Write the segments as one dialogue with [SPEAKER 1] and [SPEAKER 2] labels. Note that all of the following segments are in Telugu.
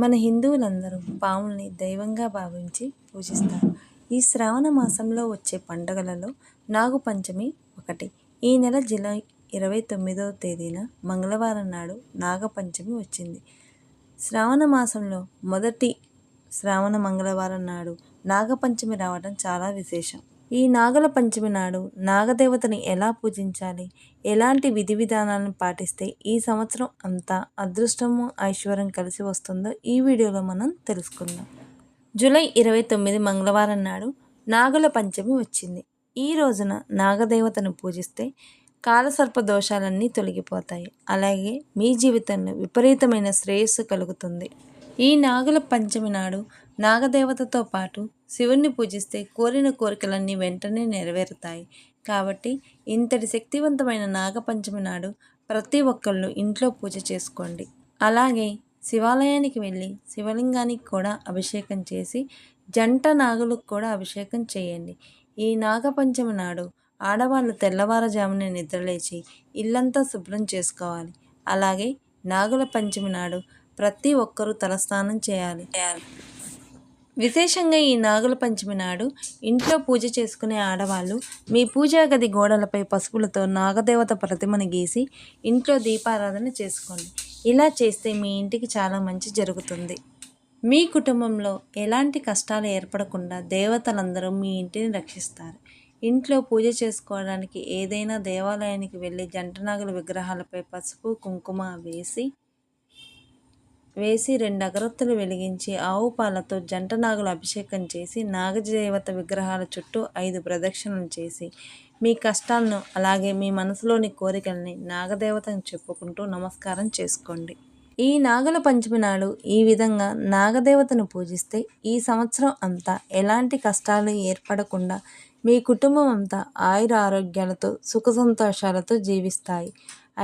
[SPEAKER 1] మన హిందువులందరూ పాముల్ని దైవంగా భావించి పూజిస్తారు. ఈ శ్రావణ మాసంలో వచ్చే పండుగలలో నాగుపంచమి ఒకటి. ఈ నెల జూలై 29వ తేదీన మంగళవారం నాడు నాగపంచమి వచ్చింది. శ్రావణ మాసంలో మొదటి శ్రావణ మంగళవారం నాడు నాగపంచమి రావడం చాలా విశేషం. ఈ నాగల పంచమి నాడు నాగదేవతని ఎలా పూజించాలి, ఎలాంటి విధి విధానాలను పాటిస్తే ఈ సంవత్సరం అంతా అదృష్టము ఐశ్వర్యం కలిసి వస్తుందో ఈ వీడియోలో మనం తెలుసుకుందాం. జూలై 29 మంగళవారం నాడు నాగుల పంచమి వచ్చింది. ఈ రోజున నాగదేవతను పూజిస్తే కాలసర్ప దోషాలన్నీ తొలగిపోతాయి. అలాగే మీ జీవితంలో విపరీతమైన శ్రేయస్సు కలుగుతుంది. ఈ నాగుల పంచమి నాడు నాగదేవతతో పాటు శివుణ్ణి పూజిస్తే కోరిన కోరికలన్నీ వెంటనే నెరవేరుతాయి. కాబట్టి ఇంతటి శక్తివంతమైన నాగపంచమి నాడు ప్రతి ఒక్కళ్ళు ఇంట్లో పూజ చేసుకోండి. అలాగే శివాలయానికి వెళ్ళి శివలింగానికి కూడా అభిషేకం చేసి జంట నాగులకు కూడా అభిషేకం చేయండి. ఈ నాగపంచమి నాడు ఆడవాళ్ళు తెల్లవారుజామున నిద్రలేచి ఇల్లంతా శుభ్రం చేసుకోవాలి. అలాగే నాగుల పంచమి నాడు ప్రతి ఒక్కరూ తలస్నానం చేయాలి. విశేషంగా ఈ నాగుల పంచమి నాడు ఇంట్లో పూజ చేసుకునే ఆడవాళ్ళు మీ పూజా గది గోడలపై పసుపులతో నాగదేవత ప్రతిమను గీసి ఇంట్లో దీపారాధన చేసుకోండి. ఇలా చేస్తే మీ ఇంటికి చాలా మంచి జరుగుతుంది. మీ కుటుంబంలో ఎలాంటి కష్టాలు ఏర్పడకుండా దేవతలందరూ మీ ఇంటిని రక్షిస్తారు. ఇంట్లో పూజ చేసుకోవడానికి ఏదైనా దేవాలయానికి వెళ్ళి జంటనాగుల విగ్రహాలపై పసుపు కుంకుమ వేసి 2 అగరొత్తులు వెలిగించి ఆవు పాలతో జంట నాగుల అభిషేకం చేసి నాగదేవత విగ్రహాల చుట్టూ 5 ప్రదక్షిణలు చేసి మీ కష్టాలను అలాగే మీ మనసులోని కోరికల్ని నాగదేవతను చెప్పుకుంటూ నమస్కారం చేసుకోండి. ఈ నాగుల పంచమి నాడు ఈ విధంగా నాగదేవతను పూజిస్తే ఈ సంవత్సరం అంతా ఎలాంటి కష్టాలు ఏర్పడకుండా మీ కుటుంబం అంతా ఆయుర ఆరోగ్యాలతో సుఖ సంతోషాలతో జీవిస్తాయి.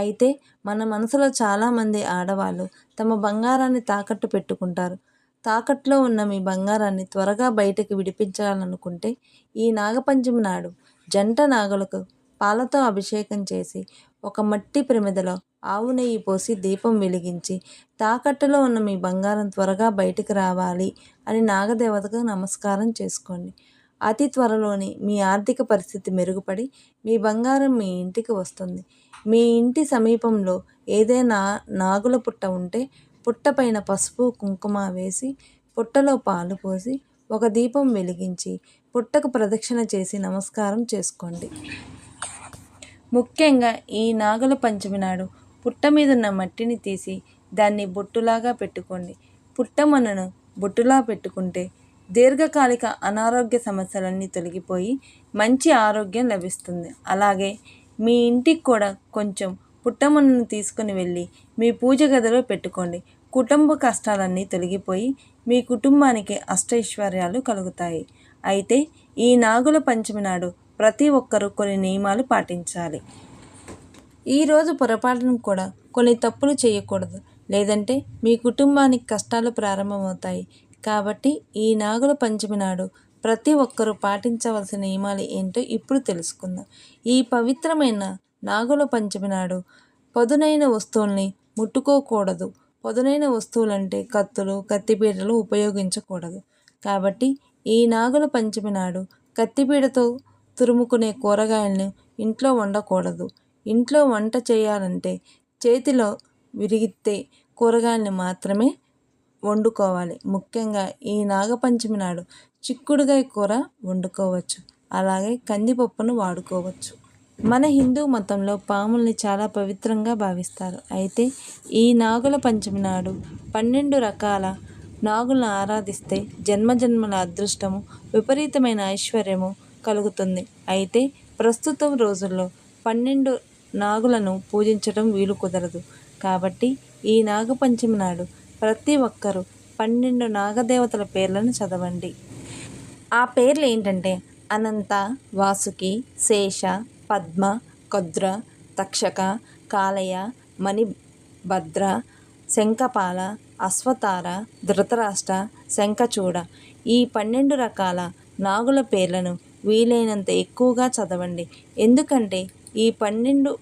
[SPEAKER 1] అయితే మన మనసులో చాలామంది ఆడవాళ్ళు తమ బంగారాన్ని తాకట్టు పెట్టుకుంటారు. తాకట్టులో ఉన్న మీ బంగారాన్ని త్వరగా బయటకు విడిపించాలనుకుంటే ఈ నాగపంచమి నాడు జంట నాగులకు పాలతో అభిషేకం చేసి ఒక మట్టి ప్రమిదలో ఆవు నెయ్యి పోసి దీపం వెలిగించి తాకట్టులో ఉన్న మీ బంగారం త్వరగా బయటకు రావాలి అని నాగదేవతకు నమస్కారం చేసుకోండి. అతి త్వరలోనే మీ ఆర్థిక పరిస్థితి మెరుగుపడి మీ బంగారం మీ ఇంటికి వస్తుంది. మీ ఇంటి సమీపంలో ఏదైనా నాగుల పుట్ట ఉంటే పుట్టపైన పసుపు కుంకుమ వేసి పుట్టలో పాలు పోసి ఒక దీపం వెలిగించి పుట్టకు ప్రదక్షిణ చేసి నమస్కారం చేసుకోండి. ముఖ్యంగా ఈ నాగుల పంచమి నాడు పుట్ట మీదున్న మట్టిని తీసి దాన్ని బొట్టులాగా పెట్టుకోండి. పుట్టమన్నను బొట్టులా పెట్టుకుంటే దీర్ఘకాలిక అనారోగ్య సమస్యలన్నీ తొలగిపోయి మంచి ఆరోగ్యం లభిస్తుంది. అలాగే మీ ఇంటికి కూడా కొంచెం పుట్టమన్నును తీసుకుని వెళ్ళి మీ పూజ గదిలో పెట్టుకోండి. కుటుంబ కష్టాలన్నీ తొలగిపోయి మీ కుటుంబానికి అష్టైశ్వర్యాలు కలుగుతాయి. అయితే ఈ నాగుల పంచమి నాడు ప్రతి ఒక్కరూ కొన్ని నియమాలు పాటించాలి. ఈరోజు పొరపాటును కూడా కొన్ని తప్పులు చేయకూడదు, లేదంటే మీ కుటుంబానికి కష్టాలు ప్రారంభమవుతాయి. కాబట్టి ఈ నాగుల పంచమి నాడు ప్రతి ఒక్కరూ పాటించవలసిన నియమాలు ఏంటో ఇప్పుడు తెలుసుకుందాం. ఈ పవిత్రమైన నాగుల పంచమి నాడు పదునైన వస్తువుల్ని ముట్టుకోకూడదు. పదునైన వస్తువులంటే కత్తులు కత్తిపీటలు ఉపయోగించకూడదు. కాబట్టి ఈ నాగుల పంచమి నాడు కత్తిపీటతో తురుముకునే కూరగాయలను ఇంట్లో వండకూడదు. ఇంట్లో వంట చేయాలంటే చేతిలో విరిగితే కూరగాయలను మాత్రమే వండుకోవాలి. ముఖ్యంగా ఈ నాగపంచమి నాడు చిక్కుడుగాయ కూర వండుకోవచ్చు. అలాగే కందిపప్పును వాడుకోవచ్చు. మన హిందూ మతంలో పాముల్ని చాలా పవిత్రంగా భావిస్తారు. అయితే ఈ నాగుల పంచమి నాడు 12 రకాల నాగులను ఆరాధిస్తే జన్మజన్మల అదృష్టము విపరీతమైన ఐశ్వర్యము కలుగుతుంది. అయితే ప్రస్తుతం రోజుల్లో 12 నాగులను పూజించడం వీలు కుదరదు. కాబట్టి ఈ నాగపంచమి నాడు ప్రతి ఒక్కరూ 12 నాగదేవతల పేర్లను చదవండి. ఆ పేర్లు ఏంటంటే అనంత, వాసుకి, శేష, పద్మ, కద్ర, తక్షక, కాలయ, మణిభద్ర, శంఖపాల, అశ్వతార, ధృతరాష్ట్ర, శంఖచూడ. ఈ 12 రకాల నాగుల పేర్లను వీలైనంత ఎక్కువగా చదవండి. ఎందుకంటే ఈ 12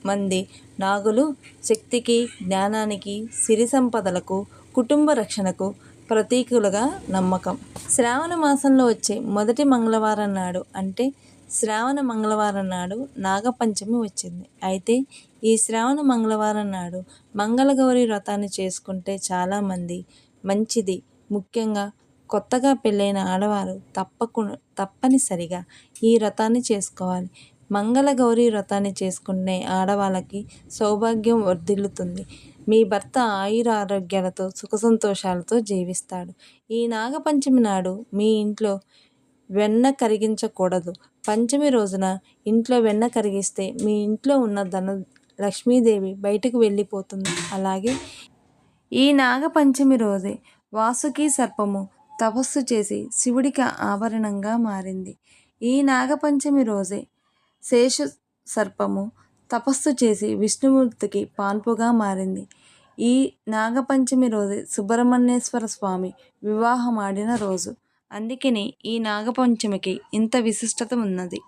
[SPEAKER 1] మంది నాగులు శక్తికి, జ్ఞానానికి, సిరి సంపదలకు, కుటుంబ రక్షణకు ప్రతీకలుగా నమ్మకం. శ్రావణ మాసంలో వచ్చే మొదటి మంగళవారం నాడు అంటే శ్రావణ మంగళవారం నాడు నాగపంచమి వచ్చింది. అయితే ఈ శ్రావణ మంగళవారం నాడు మంగళగౌరి వ్రతాన్ని చేసుకుంటే చాలామంది మంచిది. ముఖ్యంగా కొత్తగా పెళ్ళైన ఆడవారు తప్పనిసరిగా ఈ వ్రతాన్ని చేసుకోవాలి. మంగళగౌరి వ్రతాన్ని చేసుకునే ఆడవాళ్ళకి సౌభాగ్యం వర్ధిల్లుతుంది. మీ భర్త ఆయురారోగ్యాలతో సుఖ సంతోషాలతో జీవిస్తాడు. ఈ నాగపంచమి నాడు మీ ఇంట్లో వెన్న కరిగించకూడదు. పంచమి రోజున ఇంట్లో వెన్న కరిగిస్తే మీ ఇంట్లో ఉన్న లక్ష్మీదేవి బయటకు వెళ్ళిపోతుంది. అలాగే ఈ నాగపంచమి రోజే వాసుకి సర్పము తపస్సు చేసి శివుడికి ఆభరణంగా మారింది. ఈ నాగపంచమి రోజే శేష సర్పము తపస్సు చేసి విష్ణుమూర్తికి పాన్పుగా మారింది. ఈ నాగపంచమి రోజే సుబ్రహ్మణ్యేశ్వర స్వామి వివాహమాడిన రోజు. అందుకని ఈ నాగపంచమికి ఇంత విశిష్టత ఉన్నది.